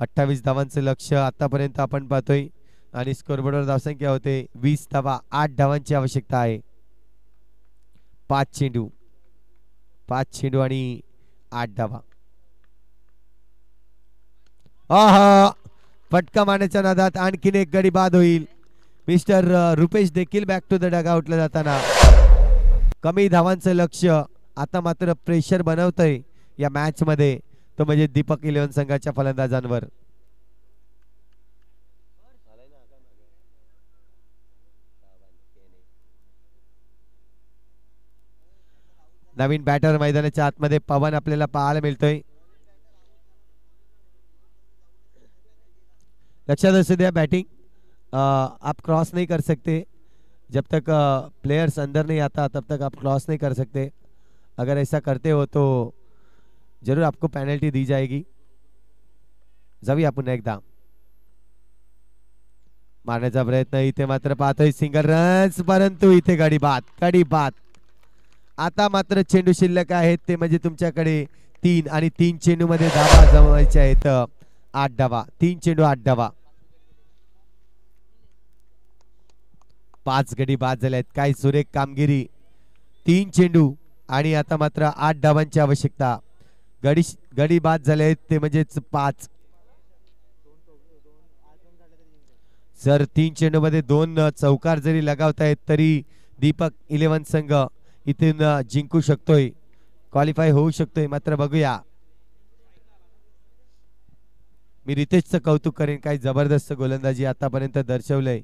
28 धावांचं लक्ष आतापर्यंत आपण पाहतोय आणि स्कोरबोर्डवर धावसंख्या होते 20 धावा. 8 धावांची आवश्यकता आहे. 5 चेंडू आणि 8 धावा. फटका मारण्याच्या नादात आणखीन एक गडी बाद होईल. मिस्टर रुपेश देखील बॅक टू द डग आउटला जाताना. कमी धावांचं लक्ष आता मात्र प्रेशर बनवतंय या मॅच मध्ये तो म्हणजे दीपक 11 संघाच्या फलंदाजांवर. नवीन बॅटर मैदानाच्या आतमध्ये पवन आपल्याला पाहायला मिळतोय. लक्षात असू द्या बैटिंग आप क्रॉस नहीं कर सकते जब तक प्लेयर्स अंदर नहीं आता तब तक आप क्रॉस नहीं कर सकते. अगर ऐसा करते हो तो जरूर आपको पेनल्टी दी जाएगी. जाऊया पुन्हा एकदा मारण्याचा प्रयत्न. इथे मात्र पाहतोय सिंगल रन्स परंतु इथे गाडी बाद. आता मात्र चेंडू शिल्लक आहेत ते म्हणजे तुमच्याकडे 3 आणि 3 चेंडू मध्ये धावा जमवायचे आहेत 8 धावा. 3 चेंडू 8 धावा. 5 गडी बाद झाले आहेत. काय सुरेख कामगिरी. 3 चेंडू आणि आता मात्र 8 धावांची आवश्यकता. गडी बाद झाले आहेत ते म्हणजेच 5. जर 3 चेंडू मध्ये 2 चौकार जरी लगावतायत तरी दीपक 11 संघ इथून जिंकू शकतोय, क्वालिफाय होऊ शकतोय. मात्र बघूया, मी रितेशचं कौतुक करेन. काही जबरदस्त गोलंदाजी आतापर्यंत दर्शवलंय.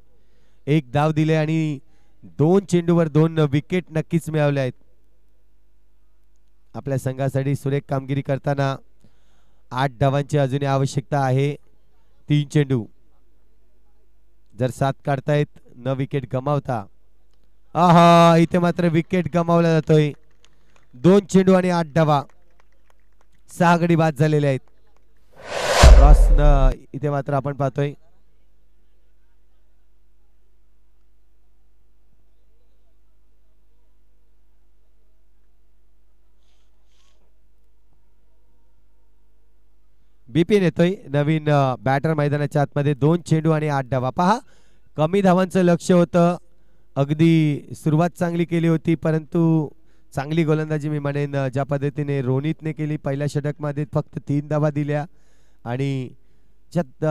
1 धाव दिले आणि 2 चेंडूवर 2 विकेट नक्कीच मिळवल्या आहेत. आपल्या संघासाठी सुरेख कामगिरी करताना 8 धावांची अजूनही आवश्यकता आहे. 3 चेंडू जर 7 काढतायत न विकेट गमावता. आहा, इथे मात्र विकेट गमावला जातोय. 2 चेंडू आणि 8 धावा. 6 गडी बाद झालेले आहेत. क्रॉस न इथे मात्र आपण पाहतोय. बिपिन येतोय नवीन बॅटर मैदानाच्या आतमध्ये. 2 चेंडू आणि 8 धावा. पहा, कमी धावांचं लक्ष होतं. अगदी सुरुवात चांगली केली होती परंतु चांगली गोलंदाजी मी म्हणेन ज्या पद्धतीने रोनितने केली. पहिल्या षटकमध्ये फक्त 3 धावा दिल्या आणि ज्यात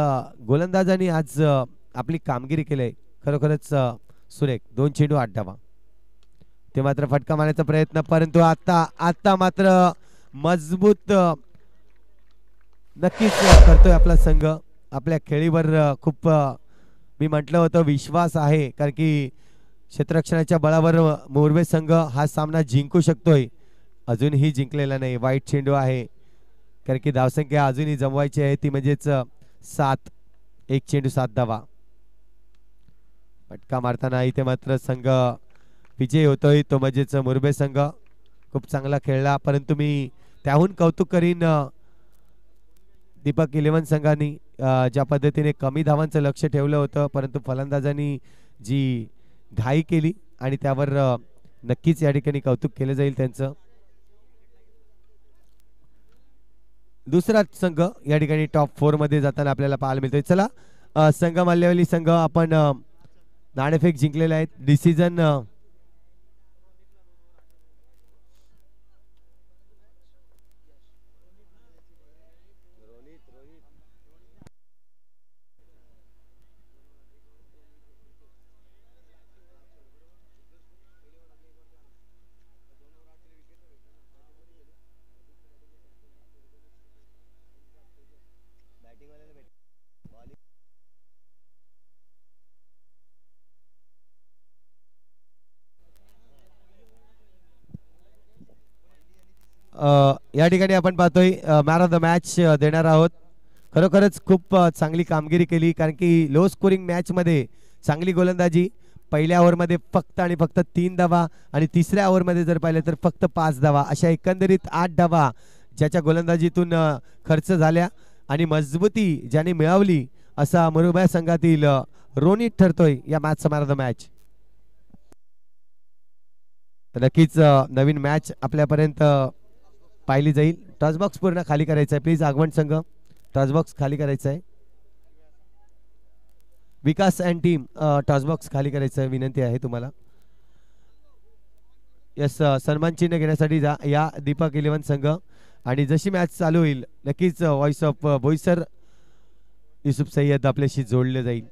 गोलंदाजांनी आज आपली कामगिरी केली खरोखरच सुरेख. 2 चेंडू 8 धावा. ते मात्र फटका मारण्याचा प्रयत्न परंतु आता मात्र मजबूत नक्कीच करतोय आपला संघ. आपल्या खेळीवर खूप मी म्हटलं होतं विश्वास आहे, कारण की क्षेत्ररक्षणाच्या बळावर मोरवे संघ हा सामना जिंकू शकतोय. अजूनही जिंकलेला नाही. वाईट चेंडू आहे कारण की धावसंख्या अजूनही जमवायची आहे ती म्हणजेच 7. 1 चेंडू 7 धावा. फटका मारताना इथे मात्र संघ विजय होतोय तो म्हणजेच मोरबे संघ. खूप चांगला खेळला परंतु मी त्याहून कौतुक करीन दीपक 11 संघाने ज्या पद्धतीने कमी धावांचं लक्ष ठेवलं होतं परंतु फलंदाजांनी जी घाई केली आणि त्यावर नक्कीच या ठिकाणी कौतुक केलं जाईल त्यांचं. दुसरा संघ या ठिकाणी टॉप 4 मध्ये जाताना आपल्याला पाहायला मिळतोय. चला, संघ मल्लेवली संघ आपण नाणेफेक जिंकलेले आहेत. डिसिजन या ठिकाणी आपण पाहतोय मॅन ऑफ द मॅच देणार आहोत. खरोखरच खूप चांगली कामगिरी केली कारण की लो स्कोरिंग मॅच मध्ये चांगली गोलंदाजी. पहिल्या ओव्हरमध्ये फक्त आणि फक्त 3 धावा आणि तिसऱ्या ओव्हरमध्ये जर पाहिलं तर फक्त 5 धावा. अशा एकंदरीत 8 धावा ज्याच्या गोलंदाजीतून खर्च झाल्या आणि मजबूती ज्याने मिळवली असा मुरुबा संघातील रोनित ठरतोय या मॅचचा मॅन ऑफ द मॅच. नक्कीच नवीन मॅच आपल्यापर्यंत पाहिली जाईल. टॉस बॉक्स पूर्ण खाली करायचा आहे प्लीज. आगमन संघ टॉस बॉक्स खाली करायचा आहे. विकास अँड टीम टॉस बॉक्स खाली करायचं आहे विनंती आहे तुम्हाला. यस, सन्मान चिन्ह घेण्यासाठी या दीपक 11 संघ. आणि जशी मॅच चालू होईल नक्कीच व्हॉइस ऑफ बोईसर युसुफ सय्यद आपल्याशी जोडले जाईल.